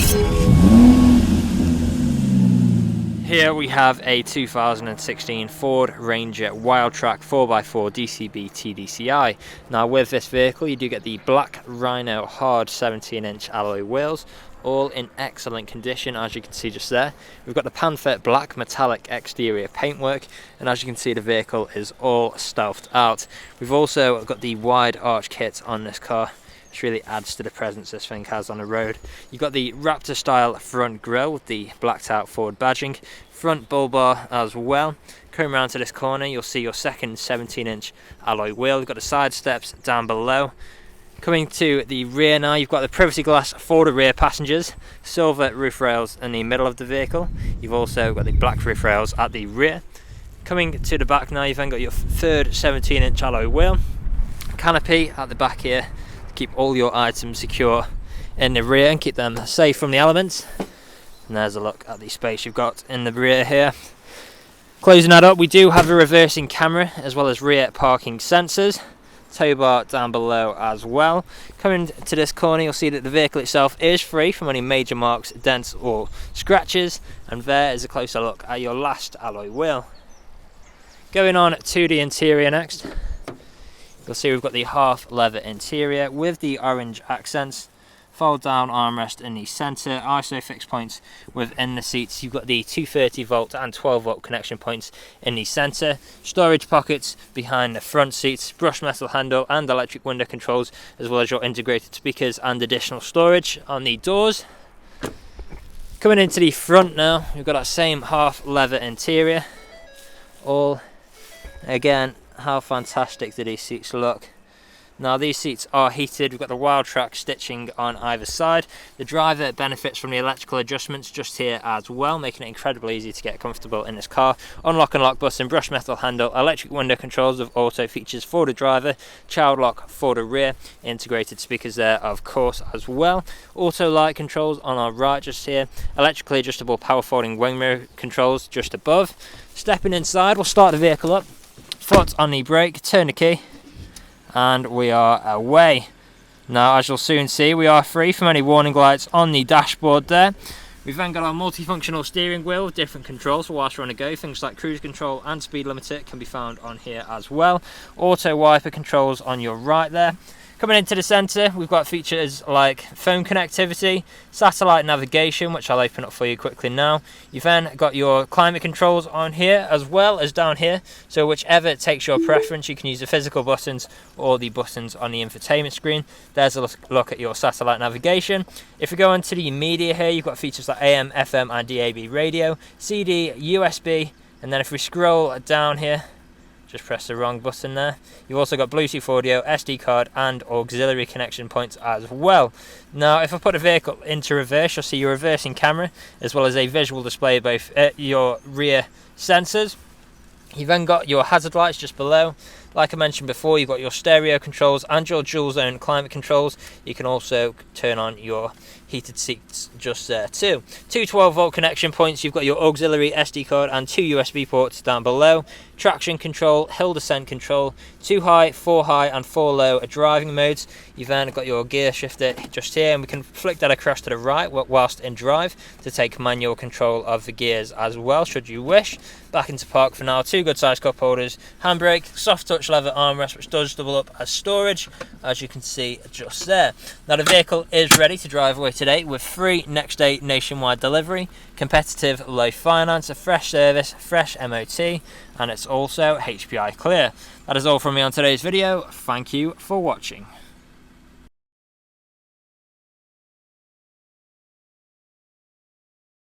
Here we have a 2016 Ford Ranger WILDTRAK 4x4 DCB TDCI. Now with this vehicle you do get the black Rhino hard 17-inch alloy wheels, all in excellent condition as you can see just there. We've got the Panther black metallic exterior paintwork, and as you can see the vehicle is all stealthed out. We've also got the wide arch kit on this car, which really adds to the presence this thing has on the road. You've got the Raptor style front grille with the blacked out Ford badging, front bull bar as well. Coming around to this corner you'll see your second 17-inch alloy wheel. You've got the side steps down below. Coming to the rear now, you've got the privacy glass for the rear passengers, silver roof rails in the middle of the vehicle. You've also got the black roof rails at the rear. Coming to the back now, you've then got your third 17-inch alloy wheel, canopy at the back here, keep all your items secure in the rear and keep them safe from the elements. And there's a look at the space you've got in the rear here. Closing that up, we do have a reversing camera as well as rear parking sensors, tow bar down below as well. Coming to this corner you'll see that the vehicle itself is free from any major marks, dents or scratches, and there is a closer look at your last alloy wheel. Going on to the interior next. You'll see we've got the half leather interior with the orange accents, fold down armrest in the centre, ISO fixed points within the seats. You've got the 230 volt and 12 volt connection points in the centre, storage pockets behind the front seats, brushed metal handle and electric window controls, as well as your integrated speakers and additional storage on the doors. Coming into the front now, we've got that same half leather interior. All again, how fantastic do these seats look. Now these seats are heated. We've got the WILDTRAK stitching on either side. The driver benefits from the electrical adjustments just here as well, making it incredibly easy to get comfortable in this car. Unlock and lock button, brushed metal handle, electric window controls with auto features for the driver, child lock for the rear, integrated speakers there of course as well. Auto light controls on our right just here, electrically adjustable power folding wing mirror controls just above. Stepping inside, we'll start the vehicle up. Foot on the brake, turn the key, and we are away. Now as you'll soon see, we are free from any warning lights on the dashboard there. We've then got our multifunctional steering wheel with different controls for whilst we're on the go. Things like cruise control and speed limiter can be found on here as well. Auto wiper controls on your right there. Coming into the centre, we've got features like phone connectivity, satellite navigation, which I'll open up for you quickly now. You've then got your climate controls on here as well as down here. So whichever takes your preference, you can use the physical buttons or the buttons on the infotainment screen. There's a look at your satellite navigation. If we go into the media here, you've got features like AM, FM and DAB radio, CD, USB, and then if we scroll down here, just press the wrong button there. You've also got Bluetooth audio, SD card and auxiliary connection points as well. Now if I put the vehicle into reverse, you'll see your reversing camera as well as a visual display of both your rear sensors. You've then got your hazard lights just below. Like I mentioned before, you've got your stereo controls and your dual zone climate controls. You can also turn on your heated seats just there too. Two 12 volt connection points. You've got your auxiliary SD card and two USB ports down below. Traction control, hill descent control, 2 high, 4 high and 4 low driving modes. You've then got your gear shifter just here, and we can flick that across to the right whilst in drive to take manual control of the gears as well should you wish. Back into park for now. Two good sized cup holders, handbrake, soft touch leather armrest which does double up as storage, as you can see just there. Now the vehicle is ready to drive away today with free next day nationwide delivery, competitive low finance, a fresh service, fresh MOT, and it's also HPI clear. That is all from me on today's video. Thank you for watching.